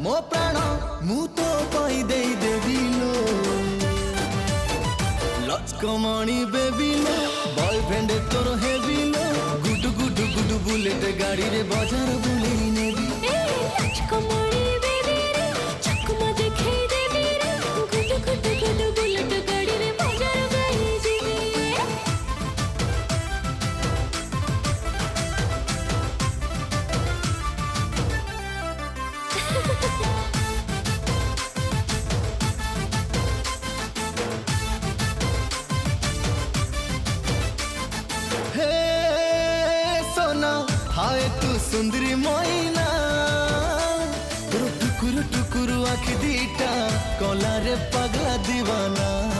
मो प्राण मु तो पाई दे देविलो लचकमणी बेबिलो बॉयफ्रेंड तोर हेबिलो गुडु गुडु गुडु बुलेट गाड़ी रे बाजार बुलेई नेबी लचकमणी बेबी रे चकमा देखै देबी रे गुडु गुडु गुडु बुलेट गाड़ी रे बाजार बुलेई जीबी हाय तू सुंदरी मोइना टुकुर टुकुर आँख दीटा कला रे पगला दीवाना।